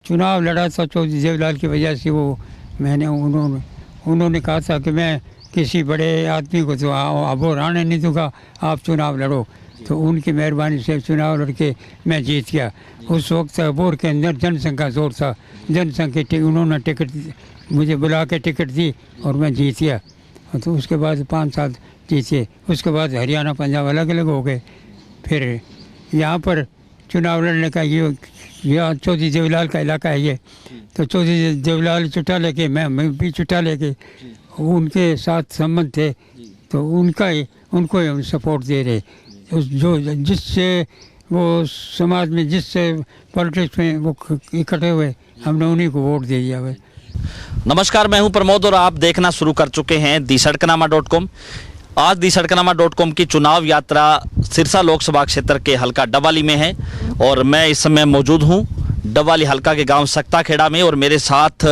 चुनाव लड़ा था चौधरी देवलाल की वजह से, वो मैंने उन्होंने कहा था कि मैं किसी बड़े आदमी को तो अबोर आने नहीं दूंगा, आप चुनाव लड़ो। तो उनकी मेहरबानी से चुनाव लड़के मैं जीत गया। उस वक्त अबोर के अंदर जनसंघ का जोर था, जनसंघ की उन्होंने टिकट मुझे बुला के टिकट दी और मैं जीत गया। तो उसके बाद 5 साल जीते। उसके बाद हरियाणा पंजाब अलग अलग हो गए। फिर यहाँ पर चुनाव लड़ने का ये यहाँ चौधरी देवलाल का इलाका है ये, तो चौधरी देवलाल चुटा लेके मैं भी चुटा लेके उनके साथ संबंध थे, तो उनको हम सपोर्ट दे रहे। जो जिससे वो समाज में जिससे पॉलिटिक्स में वो इकट्ठे हुए, हमने उन्हीं को वोट दे दिया। नमस्कार, मैं हूं प्रमोद और आप देखना शुरू कर चुके हैं दी-सड़कनामा.com। आज दी-सड़कनामा.com की चुनाव यात्रा सिरसा लोकसभा क्षेत्र के हलका डबवाली में है और मैं इस समय मौजूद हूं डबवाली हलका के गांव सक्ताखेड़ा में और मेरे साथ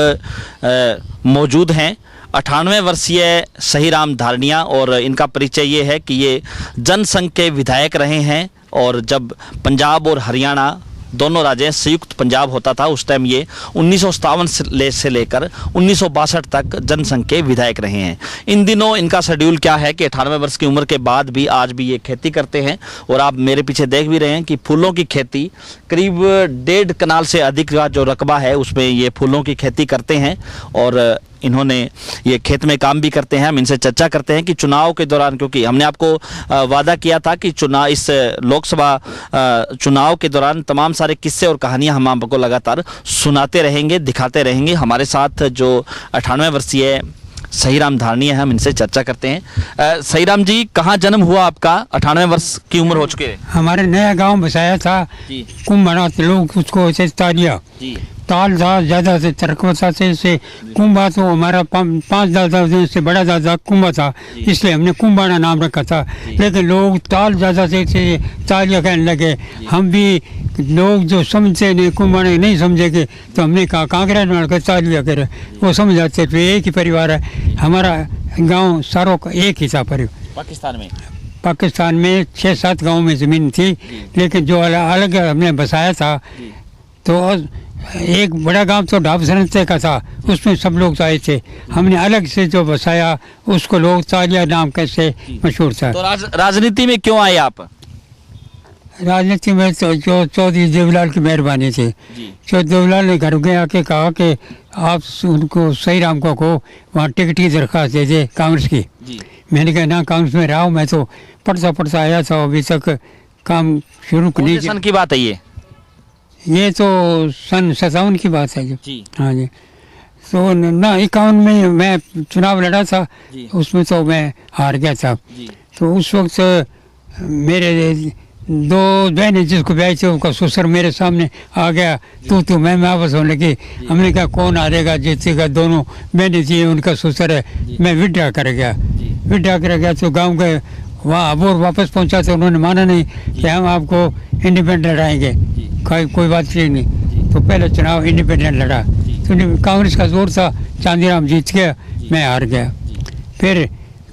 मौजूद हैं 98 वर्षीय सहीराम धारणिया और इनका परिचय ये है कि ये जनसंघ के विधायक रहे हैं और जब पंजाब और हरियाणा दोनों राज्य संयुक्त पंजाब होता था उस टाइम ये 1957 से लेकर 1962 तक जनसंघ के विधायक रहे हैं। इन दिनों इनका शेड्यूल क्या है कि 98 वर्ष की उम्र के बाद भी आज भी ये खेती करते हैं और आप मेरे पीछे देख भी रहे हैं कि फूलों की खेती करीब 1.5 कनाल से अधिक का जो रकबा है उसमें ये फूलों की खेती करते हैं और इन्होंने ये खेत में काम भी करते हैं। हम इनसे चर्चा करते हैं कि चुनाव के दौरान, क्योंकि हमने आपको वादा किया था कि चुनाव इस लोकसभा चुनाव के दौरान तमाम सारे किस्से और कहानियां हम आपको लगातार सुनाते रहेंगे, दिखाते रहेंगे। हमारे साथ जो 98 वर्षीय सहीराम धारणिया है, हम इनसे चर्चा करते हैं। सहीराम जी, कहाँ जन्म हुआ आपका? 98 वर्ष की उम्र हो चुके हैं। हमारे नया गांव बसाया था कुंभना, लोग उसको तालिया ताल था ज़्यादा से तरकवसा से कुंभा, तो हमारा 5 दादा से बड़ा दादा कुंभा था, इसलिए हमने कुंभाना नाम रखा था। लेकिन लोग ताल ज़्यादा से तालिया कहने लगे। हम भी लोग जो समझते नहीं कुंभाने नहीं समझेंगे तो हमने कहा कांकरा मारकर तालिया करे, वो समझ जाते। तो एक ही परिवार है हमारा गाँव, सारों का एक ही था परिवार। पाकिस्तान में 6-7 गाँव में ज़मीन थी, लेकिन जो अलग हमने बसाया था तो एक बड़ा गांव तो ढाबसरंते का था, उसमें सब लोग आए थे। हमने अलग से जो बसाया उसको लोग तालिया नाम कैसे मशहूर था। तो राजनीति में क्यों आए आप? राजनीति में तो जो चौधरी देवलाल की मेहरबानी थी। चौधरी देवलाल ने घर गए आके कहा कि आप उनको सहीराम को वहाँ टिकट की दरख्वास्त दे दे कांग्रेस की। मैंने कहा ना, कांग्रेस में रहा हूँ मैं, तो पढ़ता आया था, अभी तक काम शुरू नहीं किया। सन की बात है ये तो सन 57 की बात है जी। हाँ जी। तो ना 51 में मैं चुनाव लड़ा था, उसमें तो मैं हार गया था। तो उस वक्त मेरे 2 बहनें जिसको ब्याह थे उनका ससुर मेरे सामने आ गया, तो मैं वापस होने लगी। हमने कहा कौन हारेगा जीतेगा, दोनों बहनें थी, उनका ससुर है। मैं विड्रा कर गया तो गाँव गए, वहाँ अबोर वापस पहुँचा तो उन्होंने माना नहीं कि हम आपको इंडिपेंडेंट लड़ाएंगे। कोई बात नहीं। तो पहले चुनाव इंडिपेंडेंट लड़ा, तो कांग्रेस का जोर था, चांदीराम जीत गया, मैं हार गया। फिर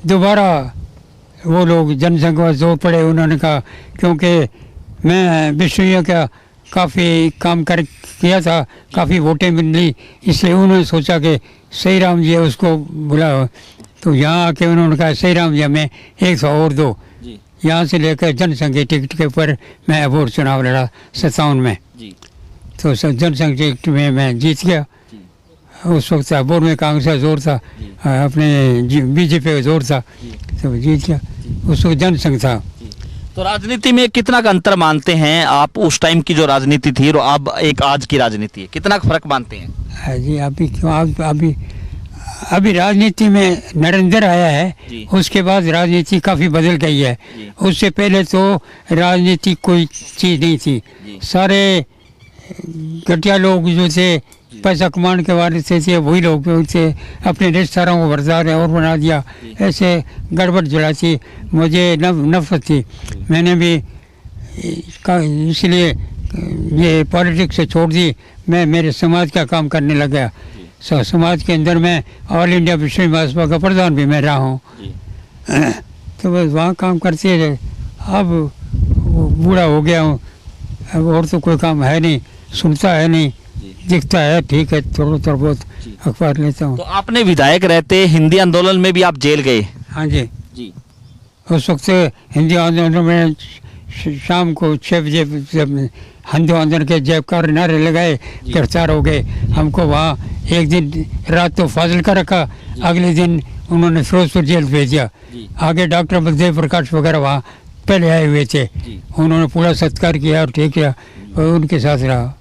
दोबारा वो लोग जनसंघ का जोर पड़े, उन्होंने कहा क्योंकि मैं विश्व का काफ़ी काम किया था, काफ़ी वोटें मिली, इसलिए उन्होंने सोचा कि सहीराम जी उसको बुलाओ। तो यहाँ आके उन्होंने कहा सहीराम जी हमें 100 और दो। यहाँ से लेकर जनसंघ के टिकट के ऊपर मैं अबोर चुनाव लड़ा 57 में। तो जनसंघ टिकट में मैं जीत गया। उस वक्त अबोर में कांग्रेस का जोर था, अपने बीजेपी का जोर था, तो जीत गया। उस वक्त जनसंघ था। तो राजनीति में कितना का अंतर मानते हैं आप? उस टाइम की जो राजनीति थी और अब एक आज की राजनीति है, कितना फर्क मानते हैं? जी अभी क्यों, अभी राजनीति में नरेंद्र आया है, उसके बाद राजनीति काफ़ी बदल गई है। उससे पहले तो राजनीति कोई चीज़ नहीं थी। सारे घटिया लोग जो थे, पैसा कमाने के वाले थे, वही लोग थे, अपने रिश्तेदारों को बरदार और बना दिया। ऐसे गड़बड़ जला थी, मुझे नफरत थी। मैंने भी इसलिए ये पॉलिटिक्स से छोड़ दी, मैं मेरे समाज का काम करने लगा। समाज के अंदर मैं ऑल इंडिया विश्व महासभा का प्रधान भी मैं रहा हूँ। तो बस वहाँ काम करते रहे। अब बूढ़ा हो गया हूँ, अब और तो कोई काम है नहीं, सुनता है नहीं, दिखता है, ठीक है, थोड़ा थोड़ा बहुत जी। अखबार लेता हूँ। तो आपने विधायक रहते हिंदी आंदोलन में भी आप जेल गए? हाँ जी, जी उस वक्त हिंदी आंदोलन में शाम को 6 बजे जब हिंदी आंदोलन के जयकार नारे लगाए, गिरफ्तार हो गए। हमको वहाँ एक दिन रात तो फाजिल का रखा, अगले दिन उन्होंने फिरोजपुर जेल भेज दिया। जी। आगे डॉक्टर बलदेव प्रकाश वगैरह वहाँ पहले आए हुए थे, जी। उन्होंने पूरा सत्कार किया और ठीक किया और उनके साथ रहा।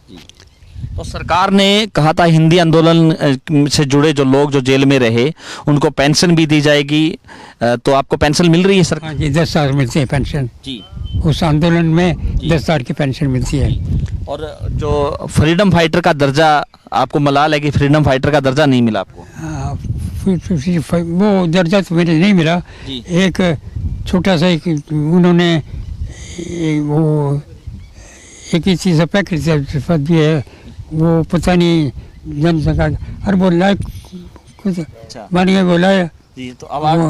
तो सरकार ने कहा था हिंदी आंदोलन से जुड़े जो लोग जो जेल में रहे उनको पेंशन भी दी जाएगी, तो आपको पेंशन मिल रही है सरकार? हाँ जी, 10 साल मिलती है पेंशन। जी। उस आंदोलन में 10 साल की पेंशन मिलती है। और जो फ्रीडम फाइटर का दर्जा आपको मलाल है कि फ्रीडम फाइटर का दर्जा नहीं मिला आपको? वो दर्जा तो मेरे नहीं मिला। जी। एक छोटा सा एक उन्होंने वो एक ही चीज़ पैकेट भी है, वो पता नहीं जनसंख्या अरे वो लाइक कुछ बन गया, बोला है जी। तो अवार्ड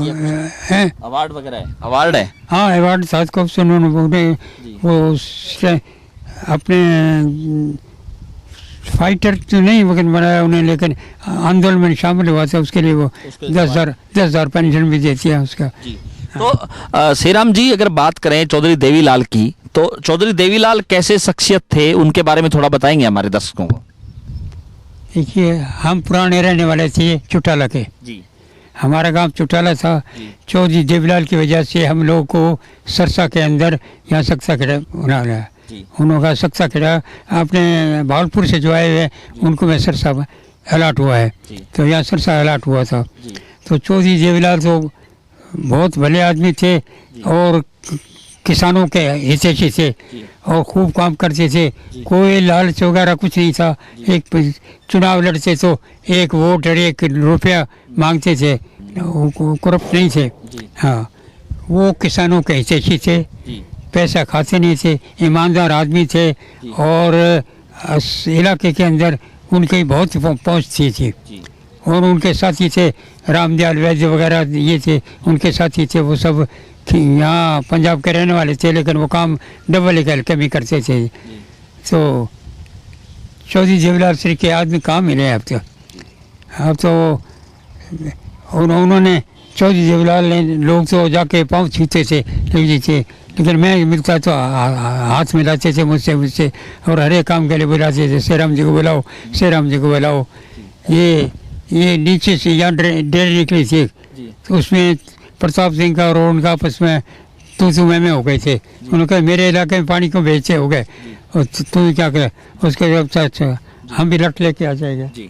है, अवार्ड वगैरह है? अवार्ड है? हाँ, अवार्ड साथ कब से उन्होंने जी। वो उससे अपने फाइटर तो नहीं वक्त बनाया उन्हें, लेकिन आंदोलन में शामिल हुआ था, उसके लिए वो 10,000 पेंशन भी देती है उसका। जी। तो श्रीराम जी, अगर बात करें चौधरी देवीलाल की, तो चौधरी देवीलाल कैसे शख्सियत थे, उनके बारे में थोड़ा बताएंगे हमारे दर्शकों को? देखिए, हम पुराने रहने वाले थे चुटाला के। जी। हमारा गांव चुटाला था। जी। चौधरी देवीलाल की वजह से हम लोग को सरसा के अंदर यहाँ सक्सा खेड़ा बना लिया। उन्होंने सक्सा खेड़ा अपने भावलपुर से जो आए हुए उनको में सरसा अलाट हुआ है, तो यहाँ सरसा अलाट हुआ था। तो चौधरी देवीलाल तो बहुत भले आदमी थे और किसानों के हितैषी थे और खूब काम करते थे। कोई लालच वगैरह कुछ नहीं था। एक चुनाव लड़ते तो एक वोट और 1 रुपया मांगते थे, करप्ट नहीं थे। हाँ, वो किसानों के हितैषी थे, पैसा खाते नहीं थे, ईमानदार आदमी थे और इलाके के अंदर उनकी बहुत पहुँच थी। और उनके साथी थे रामदयाल वैद्य वगैरह, ये थे उनके साथी थे। वो सब यहाँ पंजाब के रहने वाले थे, लेकिन वो काम डबल हल्के भी करते थे। तो चौधरी देवीलाल श्री के आदमी कहाँ मिले अब तो उन्होंने चौधरी देवीलाल ने लोग तो जाके पाँव छूते थे, लेकिन मैं मिलता तो हाथ मिलाते थे मुझसे और हर एक काम के लिए बुलाते थे, श्रीराम जी को बुलाओ, श्रीराम जी को बुलाओ। ये नीचे से यहाँ डेरे निकली थी, तो उसमें प्रताप सिंह का और उनका आपस में तू मैं हो गए थे। उन्होंने कहा मेरे इलाके में पानी क्यों बेचते हो गए, और तू क्या करे, उसके जब हम भी लट लेके आ जाएंगे। जी।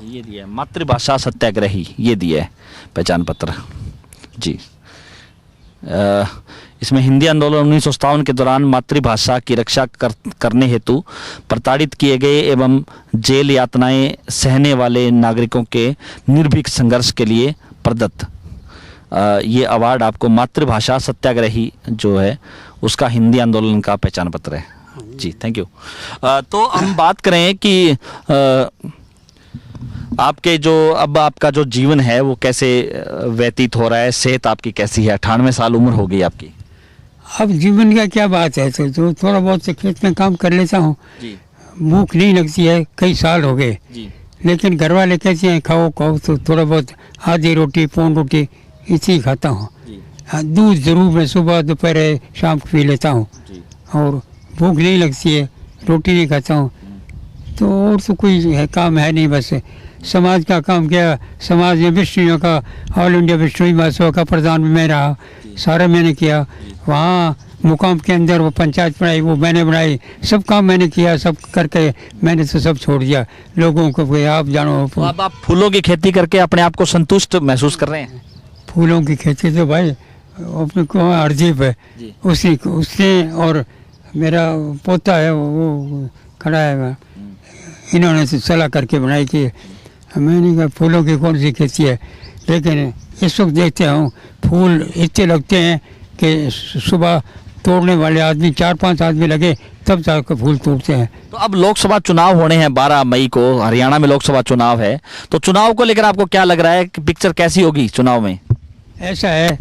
ये दिया है मातृभाषा सत्याग्रही, ये दिया है पहचान पत्र। जी। इसमें हिंदी आंदोलन 1957 के दौरान मातृभाषा की रक्षा करने हेतु प्रताड़ित किए गए एवं जेल यातनाएं सहने वाले नागरिकों के निर्भीक संघर्ष के लिए प्रदत्त ये अवार्ड आपको मातृभाषा सत्याग्रही जो है उसका हिंदी आंदोलन का पहचान पत्र है। जी, थैंक यू। तो हम बात करें कि आपके जो अब आपका जो जीवन है वो कैसे व्यतीत हो रहा है, सेहत आपकी कैसी है? 98 साल उम्र हो गई आपकी। अब जीवन का क्या बात है, तो थोड़ा बहुत से खेत में काम कर लेता हूँ, भूख नहीं लगती है, कई साल हो गए, लेकिन घर वाले कहते हैं खाओ खाओ, तो थोड़ा बहुत आधी रोटी पौन रोटी इसी खाता हूँ। दूध जरूर मैं सुबह दोपहर शाम को पी लेता हूँ और भूख नहीं लगती है, रोटी नहीं खाता हूँ। तो और तो कोई काम है नहीं, बस समाज का काम किया। समाज में विष्णुओं का ऑल इंडिया विष्णु महोत्सव का प्रधान में रहा, सारा मैंने किया। वहाँ मुकाम के अंदर वो पंचायत बनाई, वो मैंने बनाई, सब काम मैंने किया। सब करके मैंने तो सब छोड़ दिया लोगों को, आप जानो। तो अब आप फूलों की खेती करके अपने आप को संतुष्ट महसूस कर रहे हैं? फूलों की खेती तो भाई अपने को अर्जीब है, उसने और मेरा पोता है वो खड़ा है, इन्होंने तो सलाह करके बनाई कि मैंने कहा फूलों की कौन सी खेती है। लेकिन इस वक्त देखते हूँ फूल इतने लगते हैं कि सुबह तोड़ने वाले आदमी 4-5 आदमी लगे तब जाकर फूल तोड़ते हैं। तो अब लोकसभा चुनाव होने हैं 12 मई को, हरियाणा में लोकसभा चुनाव है, तो चुनाव को लेकर आपको क्या लग रहा है कि पिक्चर कैसी होगी चुनाव में? ऐसा है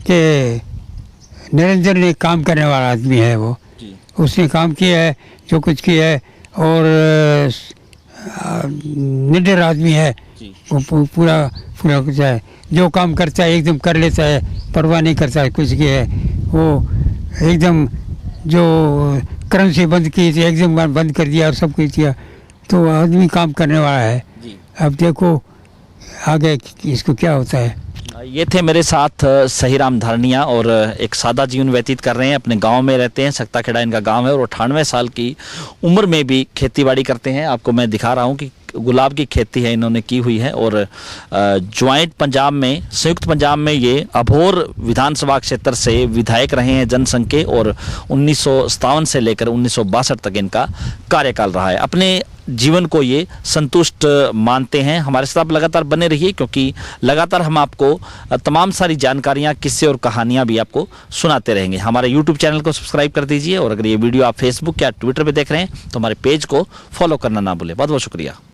कि नरेंद्र ने काम करने वाला आदमी है, वो उसने काम किया है जो कुछ किया है, और निडर आदमी है, वो पूरा पूरा कुछ है, जो काम करता है एकदम कर लेता है, परवाह नहीं करता है कुछ की है। वो एकदम जो करेंसी बंद की थी एकदम बंद कर दिया और सब कुछ किया, तो आदमी काम करने वाला है। अब देखो आगे इसको क्या होता है। ये थे मेरे साथ सहीराम धारनिया, और एक सादा जीवन व्यतीत कर रहे हैं, अपने गांव में रहते हैं, सक्ता खेड़ा इनका गांव है, और 98 साल की उम्र में भी खेतीबाड़ी करते हैं। आपको मैं दिखा रहा हूं कि गुलाब की खेती है इन्होंने की हुई है, और ज्वाइंट पंजाब में, संयुक्त पंजाब में ये अबोहर विधानसभा क्षेत्र से विधायक रहे हैं जनसंघ के, और 1957 से लेकर 1962 तक इनका कार्यकाल रहा है। अपने जीवन को ये संतुष्ट मानते हैं। हमारे साथ आप लगातार बने रहिए, क्योंकि लगातार हम आपको तमाम सारी जानकारियां, किस्से और कहानियां भी आपको सुनाते रहेंगे। हमारे YouTube चैनल को सब्सक्राइब कर दीजिए, और अगर ये वीडियो आप फेसबुक या ट्विटर पे देख रहे हैं तो हमारे पेज को फॉलो करना ना भूलें। बहुत बहुत शुक्रिया।